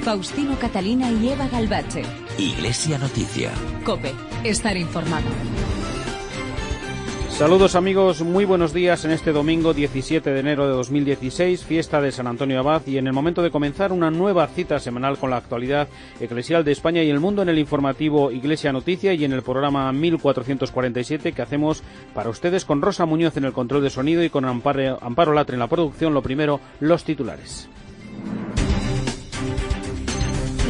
Faustino Catalina y Eva Galbache. Iglesia Noticia. COPE. Estar informado. Saludos amigos, muy buenos días en este domingo 17 de enero de 2016, fiesta de San Antonio Abad, y en el momento de comenzar una nueva cita semanal con la actualidad eclesial de España y el mundo en el informativo Iglesia Noticia y en el programa 1447 que hacemos para ustedes con Rosa Muñoz en el control de sonido y con Amparo Latre en la producción. Lo primero, los titulares.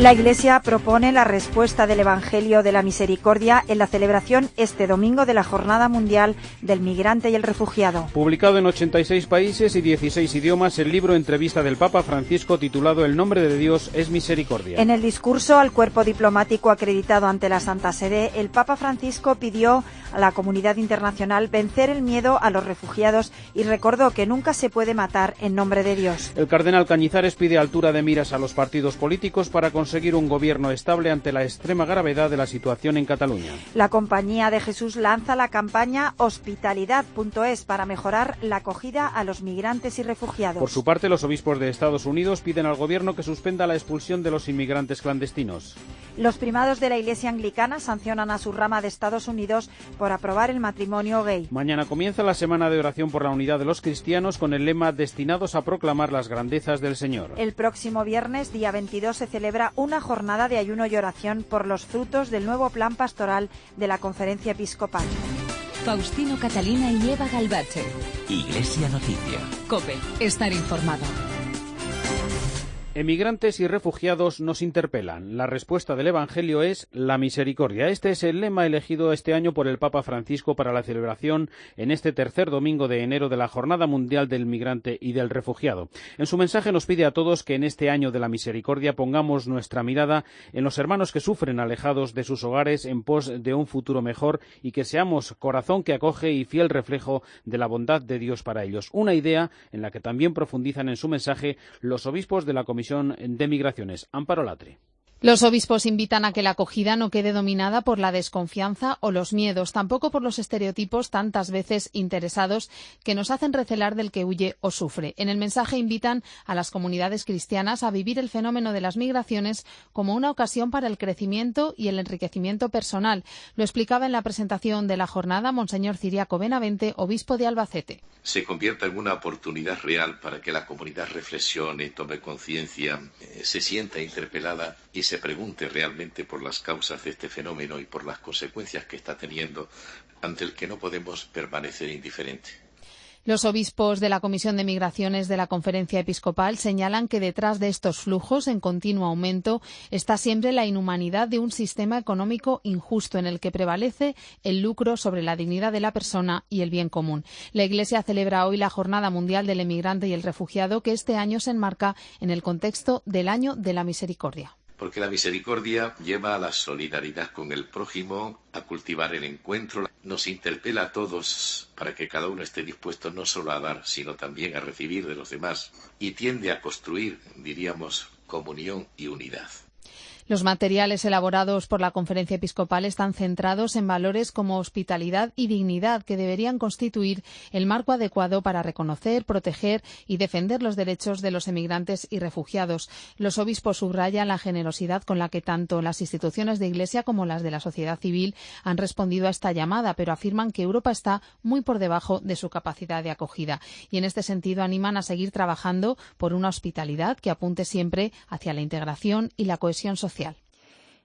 La Iglesia propone la respuesta del Evangelio de la Misericordia en la celebración este domingo de la Jornada Mundial del Migrante y el Refugiado. Publicado en 86 países y 16 idiomas, el libro Entrevista del Papa Francisco titulado El nombre de Dios es misericordia. En el discurso al cuerpo diplomático acreditado ante la Santa Sede, el Papa Francisco pidió a la comunidad internacional vencer el miedo a los refugiados y recordó que nunca se puede matar en nombre de Dios. El cardenal Cañizares pide altura de miras a los partidos políticos para conseguir un gobierno estable ante la extrema gravedad de la situación en Cataluña. La Compañía de Jesús lanza la campaña hospitalidad.es para mejorar la acogida a los migrantes y refugiados. Por su parte, los obispos de Estados Unidos piden al gobierno que suspenda la expulsión de los inmigrantes clandestinos. Los primados de la Iglesia Anglicana sancionan a su rama de Estados Unidos por aprobar el matrimonio gay. Mañana comienza la semana de oración por la unidad de los cristianos con el lema Destinados a proclamar las grandezas del Señor. El próximo viernes, día 22, se celebra una jornada de ayuno y oración por los frutos del nuevo plan pastoral de la Conferencia Episcopal. Faustino Catalina y Eva Galbache. Iglesia Noticia. COPE. Estar informado. Emigrantes y refugiados nos interpelan. La respuesta del Evangelio es la misericordia. Este es el lema elegido este año por el Papa Francisco para la celebración en este tercer domingo de enero de la Jornada Mundial del Migrante y del Refugiado. En su mensaje nos pide a todos que en este año de la misericordia pongamos nuestra mirada en los hermanos que sufren alejados de sus hogares en pos de un futuro mejor y que seamos corazón que acoge y fiel reflejo de la bondad de Dios para ellos. Una idea en la que también profundizan en su mensaje los obispos de la Comisión de Migraciones. Amparo Latre. Los obispos invitan a que la acogida no quede dominada por la desconfianza o los miedos, tampoco por los estereotipos tantas veces interesados que nos hacen recelar del que huye o sufre. En el mensaje invitan a las comunidades cristianas a vivir el fenómeno de las migraciones como una ocasión para el crecimiento y el enriquecimiento personal. Lo explicaba en la presentación de la jornada Monseñor Ciriaco Benavente, obispo de Albacete. Se convierta en una oportunidad real para que la comunidad reflexione, tome conciencia, se sienta interpelada y se pregunte realmente por las causas de este fenómeno y por las consecuencias que está teniendo, ante el que no podemos permanecer indiferentes. Los obispos de la Comisión de Migraciones de la Conferencia Episcopal señalan que detrás de estos flujos en continuo aumento está siempre la inhumanidad de un sistema económico injusto en el que prevalece el lucro sobre la dignidad de la persona y el bien común. La Iglesia celebra hoy la Jornada Mundial del Emigrante y el Refugiado, que este año se enmarca en el contexto del Año de la Misericordia. Porque la misericordia lleva a la solidaridad con el prójimo, a cultivar el encuentro, nos interpela a todos para que cada uno esté dispuesto no solo a dar, sino también a recibir de los demás, y tiende a construir, diríamos, comunión y unidad. Los materiales elaborados por la Conferencia Episcopal están centrados en valores como hospitalidad y dignidad que deberían constituir el marco adecuado para reconocer, proteger y defender los derechos de los emigrantes y refugiados. Los obispos subrayan la generosidad con la que tanto las instituciones de Iglesia como las de la sociedad civil han respondido a esta llamada, pero afirman que Europa está muy por debajo de su capacidad de acogida. Y en este sentido animan a seguir trabajando por una hospitalidad que apunte siempre hacia la integración y la cohesión social.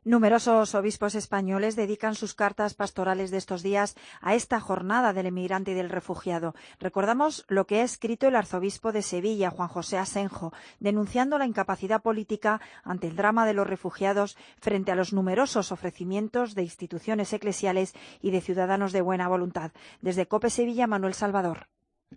Numerosos obispos españoles dedican sus cartas pastorales de estos días a esta jornada del emigrante y del refugiado. Recordamos lo que ha escrito el arzobispo de Sevilla, Juan José Asenjo, denunciando la incapacidad política ante el drama de los refugiados frente a los numerosos ofrecimientos de instituciones eclesiales y de ciudadanos de buena voluntad. Desde COPE Sevilla, Manuel Salvador.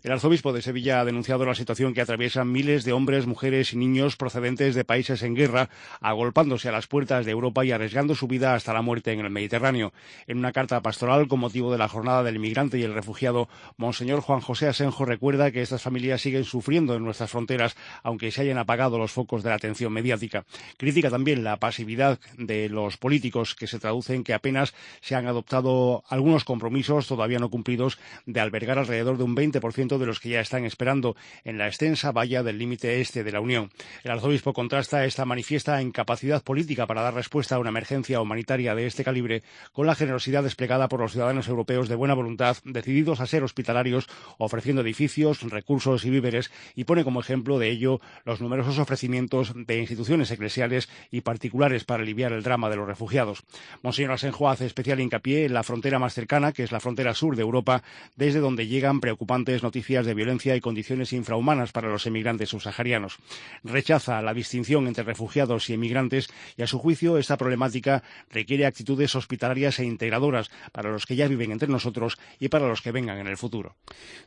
El arzobispo de Sevilla ha denunciado la situación que atraviesan miles de hombres, mujeres y niños procedentes de países en guerra, agolpándose a las puertas de Europa y arriesgando su vida hasta la muerte en el Mediterráneo. En una carta pastoral con motivo de la jornada del migrante y el refugiado, Monseñor Juan José Asenjo recuerda que estas familias siguen sufriendo en nuestras fronteras, aunque se hayan apagado los focos de la atención mediática. Critica también la pasividad de los políticos, que se traduce en que apenas se han adoptado algunos compromisos todavía no cumplidos de albergar alrededor de un 20% 70% de los que ya están esperando en la extensa valla del límite este de la Unión. El arzobispo contrasta esta manifiesta incapacidad política para dar respuesta a una emergencia humanitaria de este calibre con la generosidad desplegada por los ciudadanos europeos de buena voluntad, decididos a ser hospitalarios, ofreciendo edificios, recursos y víveres, y pone como ejemplo de ello los numerosos ofrecimientos de instituciones eclesiales y particulares para aliviar el drama de los refugiados. Monseñor Asenjo hace especial hincapié en la frontera más cercana, que es la frontera sur de Europa, desde donde llegan preocupantes noticias de violencia y condiciones infrahumanas para los emigrantes subsaharianos. Rechaza la distinción entre refugiados y emigrantes y, a su juicio, esta problemática requiere actitudes hospitalarias e integradoras para los que ya viven entre nosotros y para los que vengan en el futuro.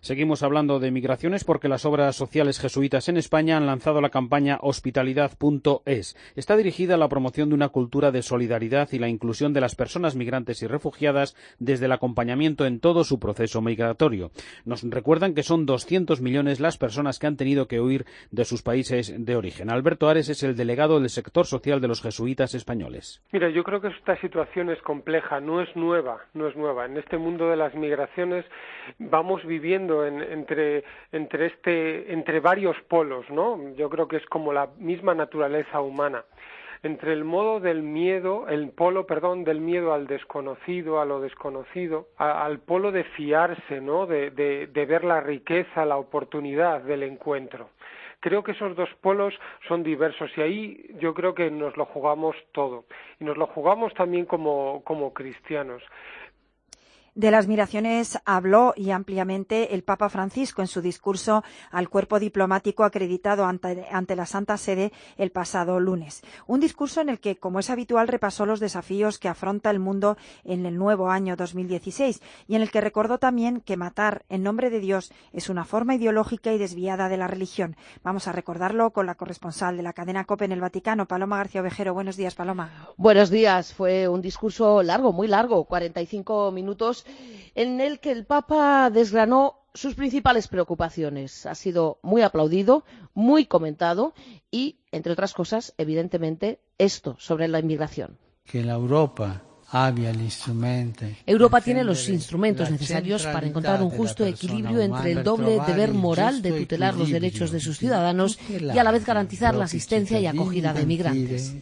Seguimos hablando de migraciones porque las obras sociales jesuitas en España han lanzado la campaña Hospitalidad.es. Está dirigida a la promoción de una cultura de solidaridad y la inclusión de las personas migrantes y refugiadas desde el acompañamiento en todo su proceso migratorio. Nos recuerdan que son 200 millones las personas que han tenido que huir de sus países de origen. Alberto Ares es el delegado del sector social de los jesuitas españoles. Mira, yo creo que esta situación es compleja, no es nueva. En este mundo de las migraciones vamos viviendo entre varios polos, ¿no? Yo creo que es como la misma naturaleza humana. Entre el polo del miedo al desconocido, a lo desconocido, al polo de fiarse, ¿no? De ver la riqueza, la oportunidad del encuentro. Creo que esos dos polos son diversos y ahí yo creo que nos lo jugamos todo. Y nos lo jugamos también como cristianos. De las migraciones habló y ampliamente el Papa Francisco en su discurso al cuerpo diplomático acreditado ante la Santa Sede el pasado lunes. Un discurso en el que, como es habitual, repasó los desafíos que afronta el mundo en el nuevo año 2016 y en el que recordó también que matar en nombre de Dios es una forma ideológica y desviada de la religión. Vamos a recordarlo con la corresponsal de la cadena COPE en el Vaticano, Paloma García Ovejero. Buenos días, Paloma. Buenos días. Fue un discurso largo, muy largo, 45 minutos, en el que el Papa desgranó sus principales preocupaciones. Ha sido muy aplaudido, muy comentado y, entre otras cosas, evidentemente, esto sobre la inmigración. Que la Europa tiene los instrumentos necesarios para encontrar un justo equilibrio entre el doble deber moral de tutelar los derechos de sus ciudadanos y a la vez garantizar la asistencia y acogida de inmigrantes.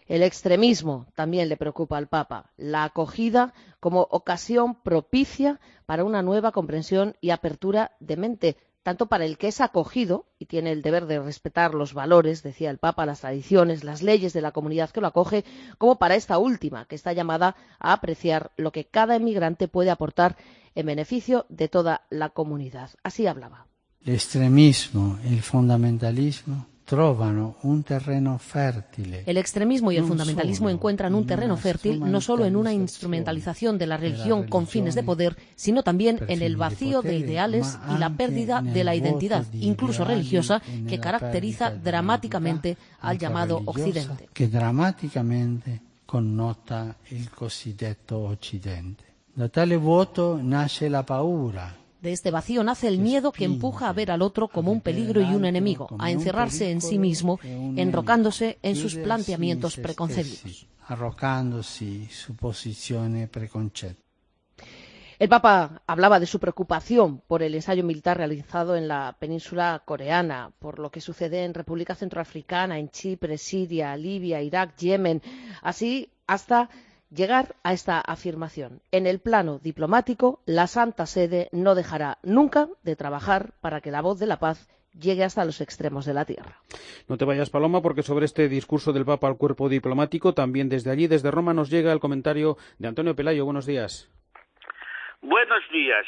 El extremismo también le preocupa al Papa, la acogida como ocasión propicia para una nueva comprensión y apertura de mente, tanto para el que es acogido y tiene el deber de respetar los valores, decía el Papa, las tradiciones, las leyes de la comunidad que lo acoge, como para esta última, que está llamada a apreciar lo que cada emigrante puede aportar en beneficio de toda la comunidad. Así hablaba. El extremismo, el fundamentalismo trovano un terreno fértil. El extremismo y el fundamentalismo encuentran un terreno fértil no solo en una instrumentalización de la religión con fines de poder, sino también en el vacío de ideales y la pérdida de la identidad, incluso religiosa, que caracteriza dramáticamente al llamado Occidente. Que dramáticamente connota el cosiddetto Occidente. Da tale vuoto nace la paura. De este vacío nace el miedo que empuja a ver al otro como un peligro y un enemigo, a encerrarse en sí mismo, enrocándose en sus planteamientos preconcebidos. Arrocándose su posición preconcetta. El Papa hablaba de su preocupación por el ensayo militar realizado en la península coreana, por lo que sucede en República Centroafricana, en Chipre, Siria, Libia, Irak, Yemen, así hasta llegar a esta afirmación. En el plano diplomático, la Santa Sede no dejará nunca de trabajar para que la voz de la paz llegue hasta los extremos de la tierra. No te vayas, Paloma, porque sobre este discurso del Papa al cuerpo diplomático, también desde allí, desde Roma, nos llega el comentario de Antonio Pelayo. Buenos días. Buenos días.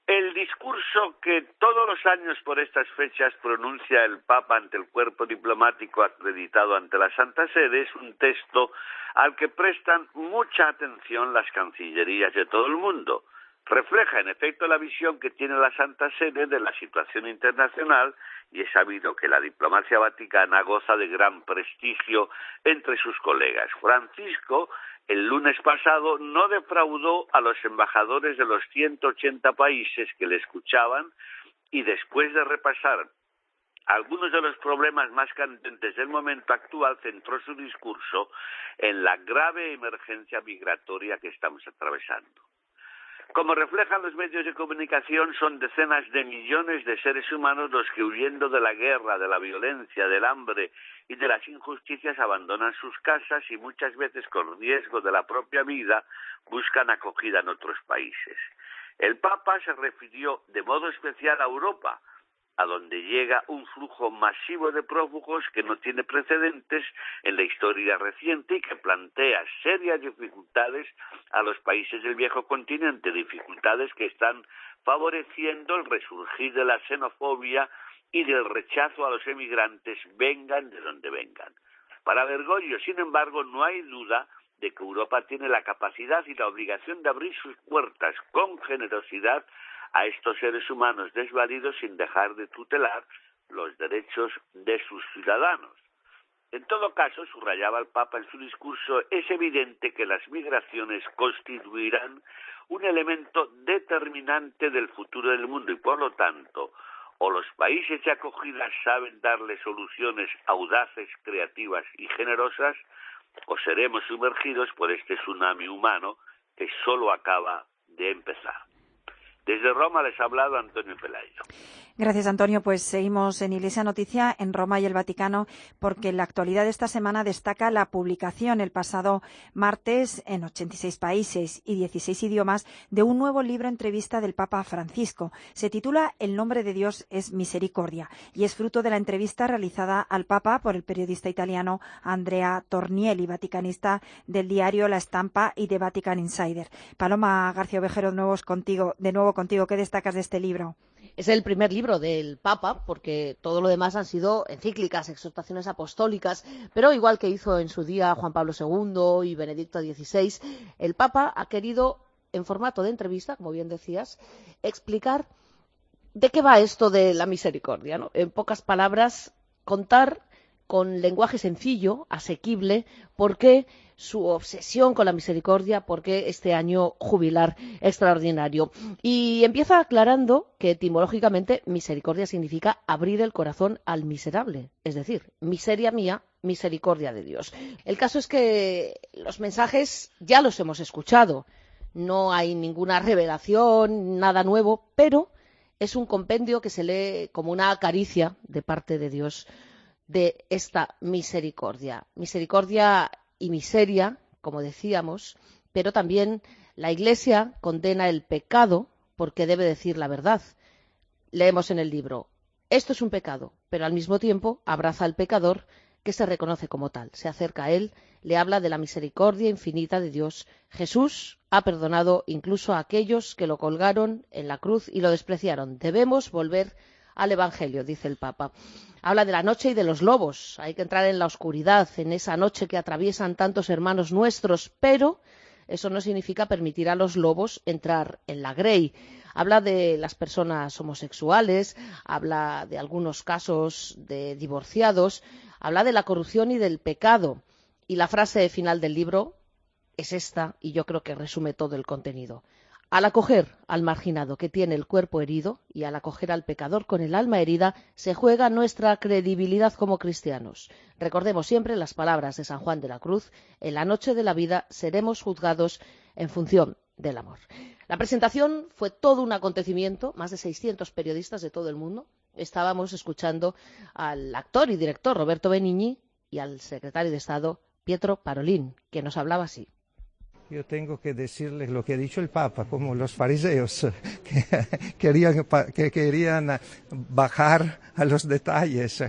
El discurso que todos los años por estas fechas pronuncia el Papa ante el cuerpo diplomático acreditado ante la Santa Sede es un texto al que prestan mucha atención las cancillerías de todo el mundo. Refleja, en efecto, la visión que tiene la Santa Sede de la situación internacional y es sabido que la diplomacia vaticana goza de gran prestigio entre sus colegas. Francisco, el lunes pasado, no defraudó a los embajadores de los 180 países que le escuchaban y después de repasar algunos de los problemas más candentes del momento actual, centró su discurso en la grave emergencia migratoria que estamos atravesando. Como reflejan los medios de comunicación, son decenas de millones de seres humanos los que, huyendo de la guerra, de la violencia, del hambre y de las injusticias, abandonan sus casas y muchas veces, con riesgo de la propia vida, buscan acogida en otros países. El Papa se refirió de modo especial a Europa, a donde llega un flujo masivo de prófugos que no tiene precedentes en la historia reciente y que plantea serias dificultades a los países del viejo continente, dificultades que están favoreciendo el resurgir de la xenofobia y del rechazo a los emigrantes, vengan de donde vengan. Para Bergoglio, sin embargo, no hay duda de que Europa tiene la capacidad y la obligación de abrir sus puertas con generosidad a estos seres humanos desvalidos sin dejar de tutelar los derechos de sus ciudadanos. En todo caso, subrayaba el Papa en su discurso, es evidente que las migraciones constituirán un elemento determinante del futuro del mundo y, por lo tanto, o los países de acogida saben darle soluciones audaces, creativas y generosas, o seremos sumergidos por este tsunami humano que solo acaba de empezar. Desde Roma les ha hablado Antonio Pelayo. Gracias, Antonio. Pues seguimos en Iglesia Noticia, en Roma y el Vaticano, porque en la actualidad de esta semana destaca la publicación el pasado martes en 86 países y 16 idiomas de un nuevo libro entrevista del Papa Francisco. Se titula El nombre de Dios es misericordia y es fruto de la entrevista realizada al Papa por el periodista italiano Andrea Tornielli, vaticanista del diario La Stampa y de Vatican Insider. Paloma García Ovejero, de nuevo contigo. ¿Qué destacas de este libro? Es el primer libro del Papa, porque todo lo demás han sido encíclicas, exhortaciones apostólicas, pero igual que hizo en su día Juan Pablo II y Benedicto XVI, el Papa ha querido, en formato de entrevista, como bien decías, explicar de qué va esto de la misericordia, ¿no? En pocas palabras, contar con lenguaje sencillo, asequible, por qué su obsesión con la misericordia, por qué este año jubilar extraordinario. Y empieza aclarando que etimológicamente misericordia significa abrir el corazón al miserable, es decir, miseria mía, misericordia de Dios. El caso es que los mensajes ya los hemos escuchado, no hay ninguna revelación, nada nuevo, pero es un compendio que se lee como una caricia de parte de Dios de esta misericordia. Misericordia y miseria, como decíamos, pero también la Iglesia condena el pecado porque debe decir la verdad. Leemos en el libro, esto es un pecado, pero al mismo tiempo abraza al pecador que se reconoce como tal. Se acerca a él, le habla de la misericordia infinita de Dios. Jesús ha perdonado incluso a aquellos que lo colgaron en la cruz y lo despreciaron. Debemos volver al Evangelio, dice el Papa. Habla de la noche y de los lobos. Hay que entrar en la oscuridad, en esa noche que atraviesan tantos hermanos nuestros, pero eso no significa permitir a los lobos entrar en la grey. Habla de las personas homosexuales, habla de algunos casos de divorciados, habla de la corrupción y del pecado. Y la frase final del libro es esta, y yo creo que resume todo el contenido. Al acoger al marginado que tiene el cuerpo herido y al acoger al pecador con el alma herida, se juega nuestra credibilidad como cristianos. Recordemos siempre las palabras de San Juan de la Cruz, en la noche de la vida seremos juzgados en función del amor. La presentación fue todo un acontecimiento, más de 600 periodistas de todo el mundo. Estábamos escuchando al actor y director Roberto Benigni y al secretario de Estado Pietro Parolin, que nos hablaba así. Yo tengo que decirles lo que ha dicho el Papa, como los fariseos que querían bajar a los detalles,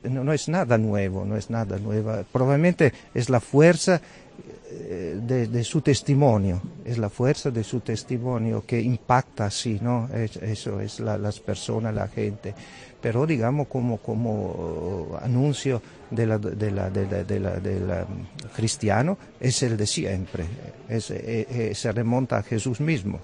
No es nada nuevo, no es nada nuevo. Probablemente es la fuerza de su testimonio, es la fuerza de su testimonio que impacta así, ¿no? Eso es las personas, la gente. Pero digamos como anuncio del cristiano es el de siempre, se remonta a Jesús mismo.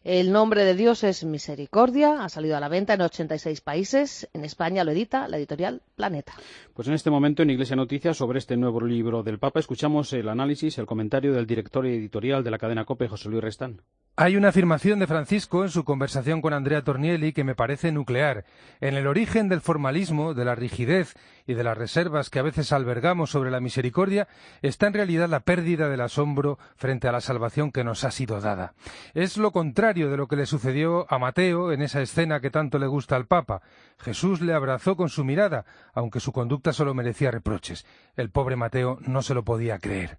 El nombre de Dios es Misericordia, ha salido a la venta en 86 países. En España lo edita la editorial Planeta. Pues en este momento en Iglesia Noticias, sobre este nuevo libro del Papa, escuchamos el análisis, el comentario del director editorial de la cadena COPE, José Luis Restán. Hay una afirmación de Francisco en su conversación con Andrea Tornielli que me parece nuclear. En el origen del formalismo, de la rigidez y de las reservas que a veces albergamos sobre la misericordia, está en realidad la pérdida del asombro frente a la salvación que nos ha sido dada. Es lo contrario de lo que le sucedió a Mateo en esa escena que tanto le gusta al Papa. Jesús le abrazó con su mirada, aunque su conducta solo merecía reproches. El pobre Mateo no se lo podía creer.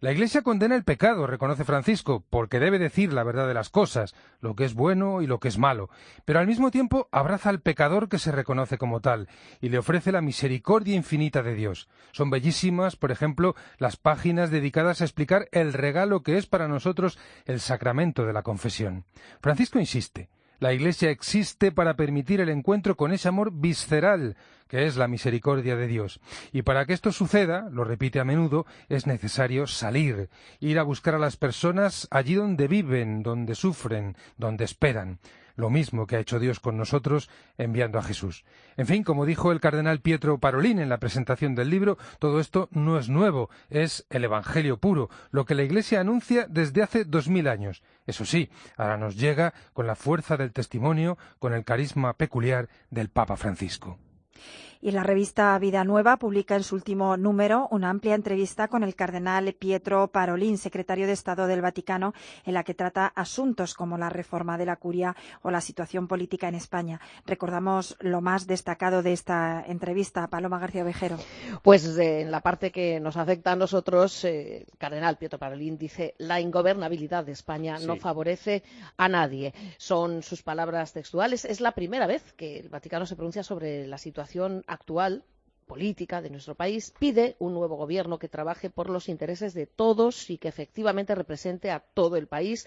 La Iglesia condena el pecado, reconoce Francisco, porque debe decir la verdad de las cosas, lo que es bueno y lo que es malo, pero al mismo tiempo abraza al pecador que se reconoce como tal y le ofrece la misericordia infinita de Dios. Son bellísimas, por ejemplo, las páginas dedicadas a explicar el regalo que es para nosotros el sacramento de la confesión. Francisco insiste. La Iglesia existe para permitir el encuentro con ese amor visceral que es la misericordia de Dios. Y para que esto suceda, lo repite a menudo, es necesario salir, ir a buscar a las personas allí donde viven, donde sufren, donde esperan. Lo mismo que ha hecho Dios con nosotros enviando a Jesús. En fin, como dijo el cardenal Pietro Parolin en la presentación del libro, todo esto no es nuevo, es el Evangelio puro, lo que la Iglesia anuncia desde hace 2000 años. Eso sí, ahora nos llega con la fuerza del testimonio, con el carisma peculiar del Papa Francisco. Y la revista Vida Nueva publica en su último número una amplia entrevista con el cardenal Pietro Parolin, secretario de Estado del Vaticano, en la que trata asuntos como la reforma de la curia o la situación política en España. Recordamos lo más destacado de esta entrevista, Paloma García Ovejero. Pues en la parte que nos afecta a nosotros, el cardenal Pietro Parolin dice: la ingobernabilidad de España no favorece a nadie. Son sus palabras textuales. Es la primera vez que el Vaticano se pronuncia sobre la situación actual política de nuestro país. Pide un nuevo gobierno que trabaje por los intereses de todos y que efectivamente represente a todo el país.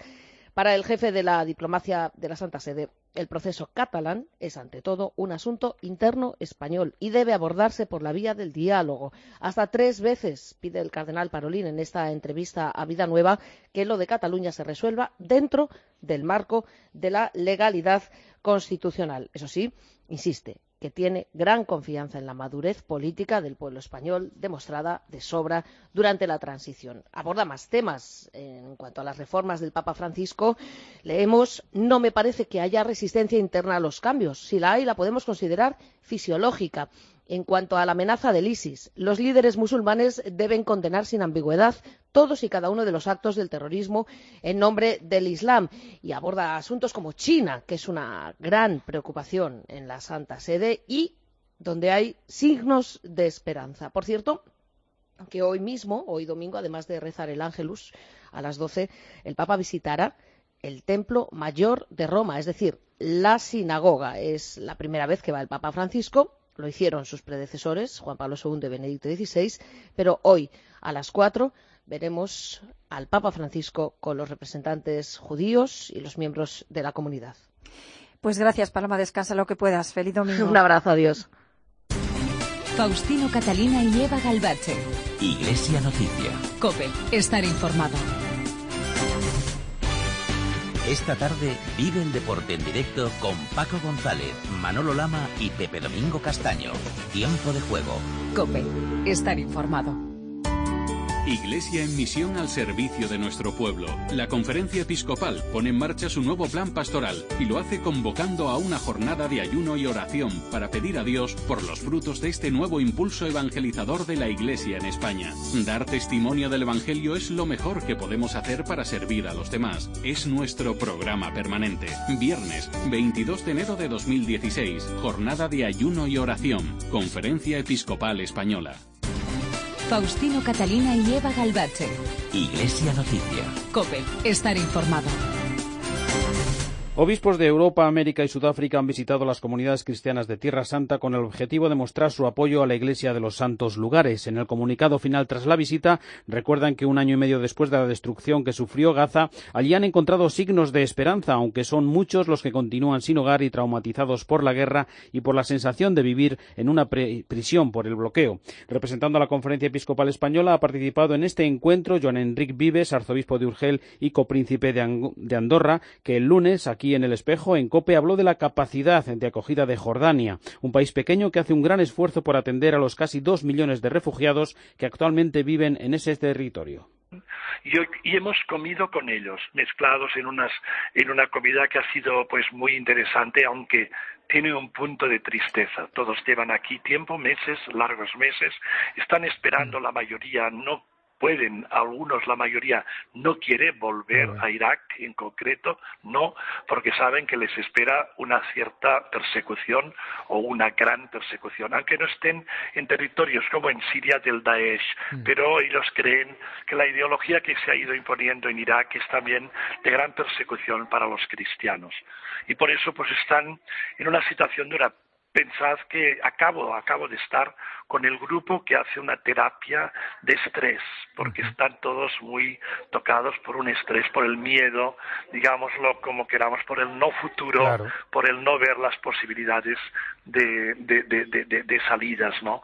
Para el jefe de la diplomacia de la Santa Sede, el proceso catalán es ante todo un asunto interno español y debe abordarse por la vía del diálogo. Hasta 3 veces pide el cardenal Parolin en esta entrevista a Vida Nueva que lo de Cataluña se resuelva dentro del marco de la legalidad constitucional. Eso sí, insiste que tiene gran confianza en la madurez política del pueblo español, demostrada de sobra durante la transición. Aborda más temas. En cuanto a las reformas del Papa Francisco, leemos: no me parece que haya resistencia interna a los cambios. Si la hay, la podemos considerar fisiológica. En cuanto a la amenaza del ISIS, los líderes musulmanes deben condenar sin ambigüedad todos y cada uno de los actos del terrorismo en nombre del Islam, y aborda asuntos como China, que es una gran preocupación en la Santa Sede y donde hay signos de esperanza. Por cierto, que hoy mismo, hoy domingo, además de rezar el Ángelus a las 12, el Papa visitará el Templo Mayor de Roma, es decir, la sinagoga. Es la primera vez que va el Papa Francisco. Lo hicieron sus predecesores, Juan Pablo II y Benedicto XVI, pero hoy a las 4 veremos al Papa Francisco con los representantes judíos y los miembros de la comunidad. Pues gracias, Paloma, descansa lo que puedas. Feliz domingo. Un abrazo, adiós. Faustino Catalina y Eva Galbache. Iglesia Noticia. COPE, estar informado. Esta tarde vive el deporte en directo con Paco González, Manolo Lama y Pepe Domingo Castaño. Tiempo de juego. COPE, estar informado. Iglesia en misión al servicio de nuestro pueblo. La Conferencia Episcopal pone en marcha su nuevo plan pastoral y lo hace convocando a una jornada de ayuno y oración para pedir a Dios por los frutos de este nuevo impulso evangelizador de la Iglesia en España. Dar testimonio del Evangelio es lo mejor que podemos hacer para servir a los demás. Es nuestro programa permanente. Viernes 22 de enero de 2016. Jornada de ayuno y oración. Conferencia Episcopal Española. Faustino Catalina y Eva Galbache. Iglesia Noticia. COPE, estar informado. Obispos de Europa, América y Sudáfrica han visitado las comunidades cristianas de Tierra Santa con el objetivo de mostrar su apoyo a la Iglesia de los Santos Lugares. En el comunicado final tras la visita, recuerdan que un año y medio después de la destrucción que sufrió Gaza, allí han encontrado signos de esperanza, aunque son muchos los que continúan sin hogar y traumatizados por la guerra y por la sensación de vivir en una prisión por el bloqueo. Representando a la Conferencia Episcopal Española, ha participado en este encuentro Joan Enric Vives, arzobispo de Urgel y copríncipe de Andorra, que el lunes, aquí en El Espejo, en COPE, habló de la capacidad de acogida de Jordania, un país pequeño que hace un gran esfuerzo por atender a los casi 2 millones de refugiados que actualmente viven en ese territorio. Y hemos comido con ellos, mezclados en una comida que ha sido pues muy interesante, aunque tiene un punto de tristeza. Todos llevan aquí tiempo, meses, largos meses, están esperando, la mayoría no pueden, algunos, la mayoría, no quiere volver a Irak en concreto, no, porque saben que les espera una cierta persecución o una gran persecución, aunque no estén en territorios como en Siria del Daesh, pero ellos creen que la ideología que se ha ido imponiendo en Irak es también de gran persecución para los cristianos. Y por eso pues están en una situación dura. Pensad que acabo de estar con el grupo que hace una terapia de estrés, porque están todos muy tocados por un estrés, por el miedo, digámoslo como queramos, por el no futuro, claro, por el no ver las posibilidades de salidas, ¿no?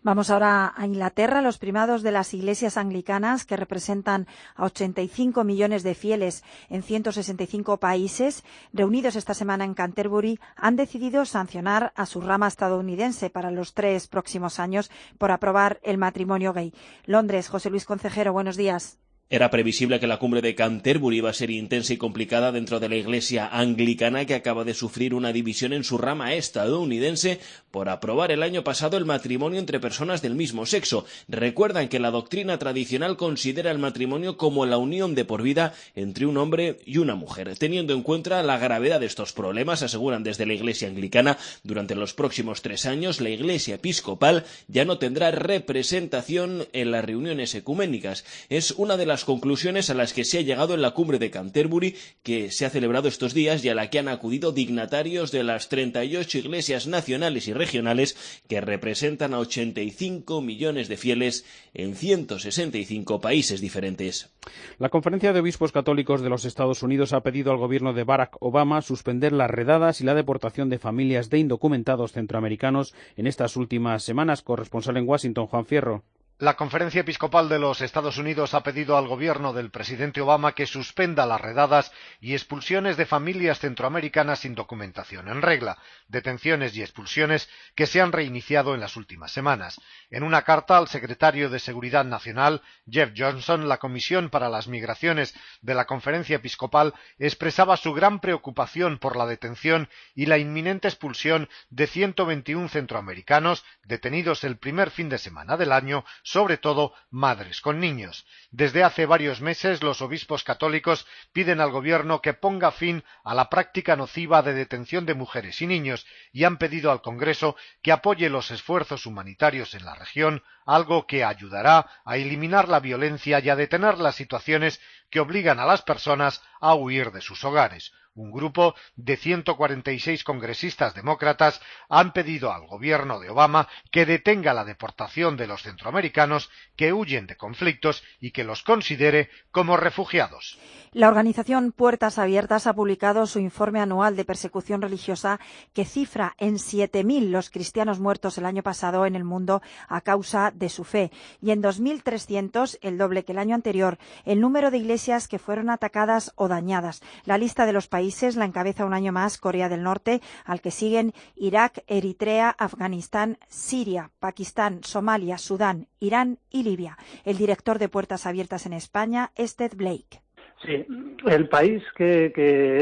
Vamos ahora a Inglaterra. Los primados de las iglesias anglicanas, que representan a 85 millones de fieles en 165 países, reunidos esta semana en Canterbury, han decidido sancionar a su rama estadounidense para los 3 próximos años por aprobar el matrimonio gay. Londres, José Luis Concejero, buenos días. Era previsible que la cumbre de Canterbury iba a ser intensa y complicada dentro de la Iglesia anglicana, que acaba de sufrir una división en su rama estadounidense por aprobar el año pasado el matrimonio entre personas del mismo sexo. Recuerdan que la doctrina tradicional considera el matrimonio como la unión de por vida entre un hombre y una mujer. Teniendo en cuenta la gravedad de estos problemas, aseguran desde la Iglesia anglicana, durante los próximos 3 años la Iglesia episcopal ya no tendrá representación en las reuniones ecuménicas. Es una de las conclusiones a las que se ha llegado en la cumbre de Canterbury, que se ha celebrado estos días y a la que han acudido dignatarios de las 38 iglesias nacionales y regionales que representan a 85 millones de fieles en 165 países diferentes. La Conferencia de Obispos Católicos de los Estados Unidos ha pedido al gobierno de Barack Obama suspender las redadas y la deportación de familias de indocumentados centroamericanos en estas últimas semanas. Corresponsal en Washington, Juan Fierro. La Conferencia Episcopal de los Estados Unidos ha pedido al gobierno del presidente Obama que suspenda las redadas y expulsiones de familias centroamericanas sin documentación en regla, detenciones y expulsiones que se han reiniciado en las últimas semanas. En una carta al secretario de Seguridad Nacional, Jeff Johnson, la Comisión para las Migraciones de la Conferencia Episcopal expresaba su gran preocupación por la detención y la inminente expulsión de 121 centroamericanos detenidos el primer fin de semana del año, sobre todo madres con niños. Desde hace varios meses los obispos católicos piden al gobierno que ponga fin a la práctica nociva de detención de mujeres y niños y han pedido al Congreso que apoye los esfuerzos humanitarios en la región, algo que ayudará a eliminar la violencia y a detener las situaciones que obligan a las personas a huir de sus hogares. Un grupo de 146 congresistas demócratas han pedido al gobierno de Obama que detenga la deportación de los centroamericanos que huyen de conflictos y que los considere como refugiados. La organización Puertas Abiertas ha publicado su informe anual de persecución religiosa que cifra en 7.000 los cristianos muertos el año pasado en el mundo a causa de su fe y en 2.300, el doble que el año anterior, el número de iglesias que fueron atacadas o dañadas. La lista de los países la encabeza un año más Corea del Norte, al que siguen Irak, Eritrea, Afganistán, Siria, Pakistán, Somalia, Sudán, Irán y Libia. El director de Puertas Abiertas en España es Ted Blake. Sí, el país que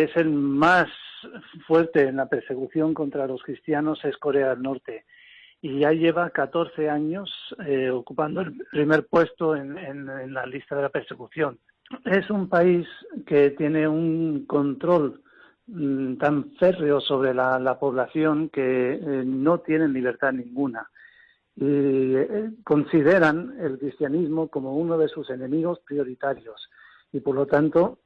es el más fuerte en la persecución contra los cristianos es Corea del Norte y ya lleva 14 años ocupando el primer puesto en la lista de la persecución. Es un país que tiene un control tan férreo sobre la población que no tienen libertad ninguna y consideran el cristianismo como uno de sus enemigos prioritarios. Y por lo tanto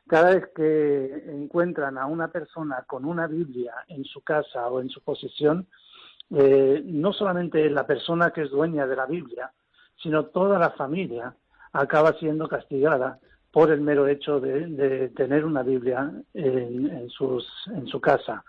cada vez que encuentran a una persona con una Biblia en su casa o en su posesión, no solamente la persona que es dueña de la Biblia, sino toda la familia acaba siendo castigada por el mero hecho de tener una Biblia en su casa.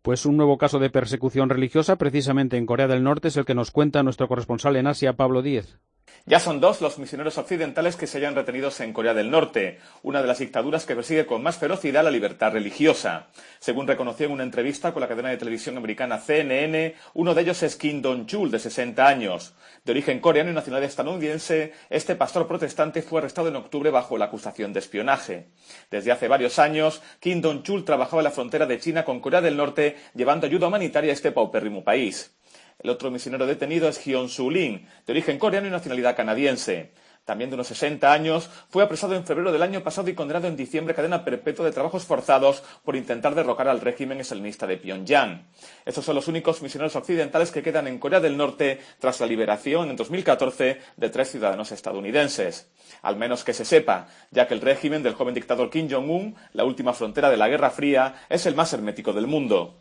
Pues un nuevo caso de persecución religiosa, precisamente en Corea del Norte, es el que nos cuenta nuestro corresponsal en Asia, Pablo Díez. Ya son 2 los misioneros occidentales que se hallan retenidos en Corea del Norte, una de las dictaduras que persigue con más ferocidad la libertad religiosa. Según reconoció en una entrevista con la cadena de televisión americana CNN, uno de ellos es Kim Dong-chul, de 60 años. De origen coreano y nacionalidad estadounidense, este pastor protestante fue arrestado en octubre bajo la acusación de espionaje. Desde hace varios años, Kim Dong-chul trabajaba en la frontera de China con Corea del Norte, llevando ayuda humanitaria a este paupérrimo país. El otro misionero detenido es Hyun-soo Lim, de origen coreano y nacionalidad canadiense. También de unos 60 años, fue apresado en febrero del año pasado y condenado en diciembre a cadena perpetua de trabajos forzados por intentar derrocar al régimen estalinista de Pyongyang. Estos son los únicos misioneros occidentales que quedan en Corea del Norte tras la liberación en 2014 de 3 ciudadanos estadounidenses. Al menos que se sepa, ya que el régimen del joven dictador Kim Jong-un, la última frontera de la Guerra Fría, es el más hermético del mundo.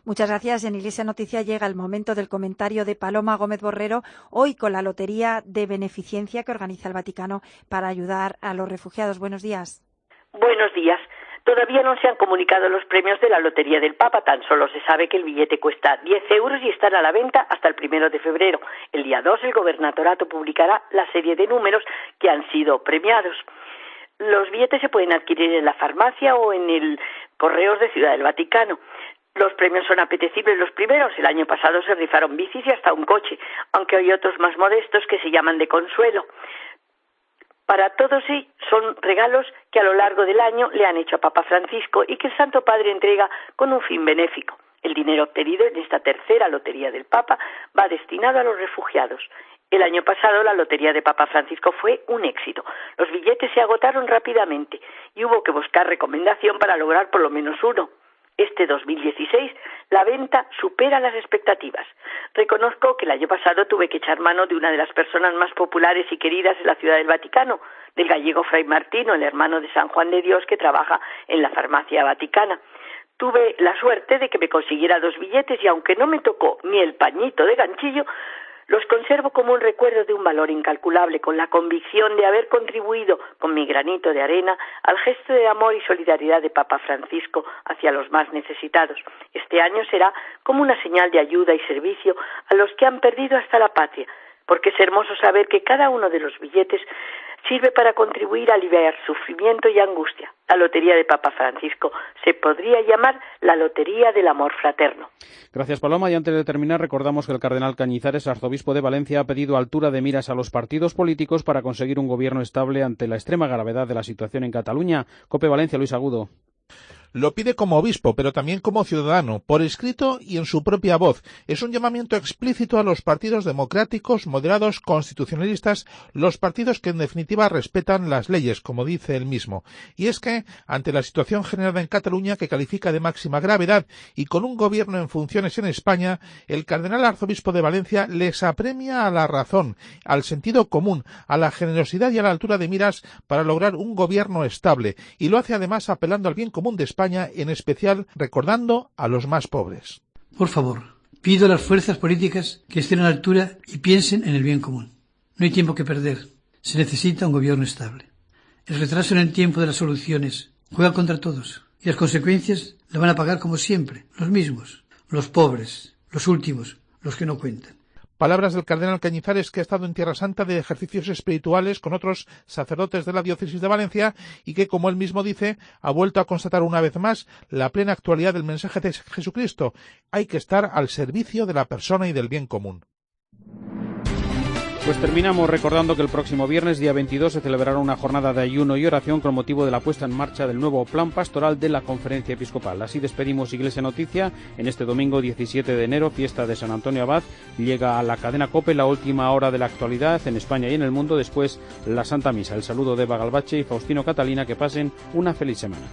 Muchas gracias. En Iglesia Noticia llega el momento del comentario de Paloma Gómez Borrero, hoy con la Lotería de Beneficencia que organiza el Vaticano para ayudar a los refugiados. Buenos días. Buenos días. Todavía no se han comunicado los premios de la Lotería del Papa, tan solo se sabe que el billete cuesta 10 euros y estará a la venta hasta el 1 de febrero. El día 2 el Gobernatorato publicará la serie de números que han sido premiados. Los billetes se pueden adquirir en la farmacia o en el Correos de Ciudad del Vaticano. Los premios son apetecibles los primeros. El año pasado se rifaron bicis y hasta un coche, aunque hay otros más modestos que se llaman de consuelo. Para todos sí son regalos que a lo largo del año le han hecho a Papa Francisco y que el Santo Padre entrega con un fin benéfico. El dinero obtenido en esta tercera Lotería del Papa va destinado a los refugiados. El año pasado la Lotería de Papa Francisco fue un éxito. Los billetes se agotaron rápidamente y hubo que buscar recomendación para lograr por lo menos uno. Este 2016 la venta supera las expectativas. Reconozco que el año pasado tuve que echar mano de una de las personas más populares y queridas de la Ciudad del Vaticano, del gallego Fray Martino, el hermano de San Juan de Dios que trabaja en la farmacia vaticana. Tuve la suerte de que me consiguiera 2 billetes y aunque no me tocó ni el pañito de ganchillo, los conservo como un recuerdo de un valor incalculable, con la convicción de haber contribuido con mi granito de arena al gesto de amor y solidaridad de Papa Francisco hacia los más necesitados. Este año será como una señal de ayuda y servicio a los que han perdido hasta la patria, porque es hermoso saber que cada uno de los billetes sirve para contribuir a aliviar sufrimiento y angustia. La Lotería de Papa Francisco se podría llamar la Lotería del Amor Fraterno. Gracias, Paloma. Y antes de terminar, recordamos que el cardenal Cañizares, arzobispo de Valencia, ha pedido altura de miras a los partidos políticos para conseguir un gobierno estable ante la extrema gravedad de la situación en Cataluña. COPE Valencia, Luis Agudo. Lo pide como obispo, pero también como ciudadano, por escrito y en su propia voz. Es un llamamiento explícito a los partidos democráticos, moderados, constitucionalistas, los partidos que en definitiva respetan las leyes, como dice él mismo. Y es que, ante la situación generada en Cataluña, que califica de máxima gravedad, y con un gobierno en funciones en España, el cardenal arzobispo de Valencia les apremia a la razón, al sentido común, a la generosidad y a la altura de miras para lograr un gobierno estable, y lo hace además apelando al bien común de España, en especial recordando a los más pobres. Por favor, pido a las fuerzas políticas que estén a la altura y piensen en el bien común. No hay tiempo que perder. Se necesita un gobierno estable. El retraso en el tiempo de las soluciones juega contra todos y las consecuencias la van a pagar como siempre, los mismos, los pobres, los últimos, los que no cuentan. Palabras del cardenal Cañizares, que ha estado en Tierra Santa de ejercicios espirituales con otros sacerdotes de la diócesis de Valencia y que, como él mismo dice, ha vuelto a constatar una vez más la plena actualidad del mensaje de Jesucristo. Hay que estar al servicio de la persona y del bien común. Pues terminamos recordando que el próximo viernes, día 22, se celebrará una jornada de ayuno y oración con motivo de la puesta en marcha del nuevo plan pastoral de la Conferencia Episcopal. Así despedimos Iglesia Noticia en este domingo 17 de enero, fiesta de San Antonio Abad. Llega a la cadena COPE la última hora de la actualidad en España y en el mundo, después la Santa Misa. El saludo de Eva Galbache y Faustino Catalina, que pasen una feliz semana.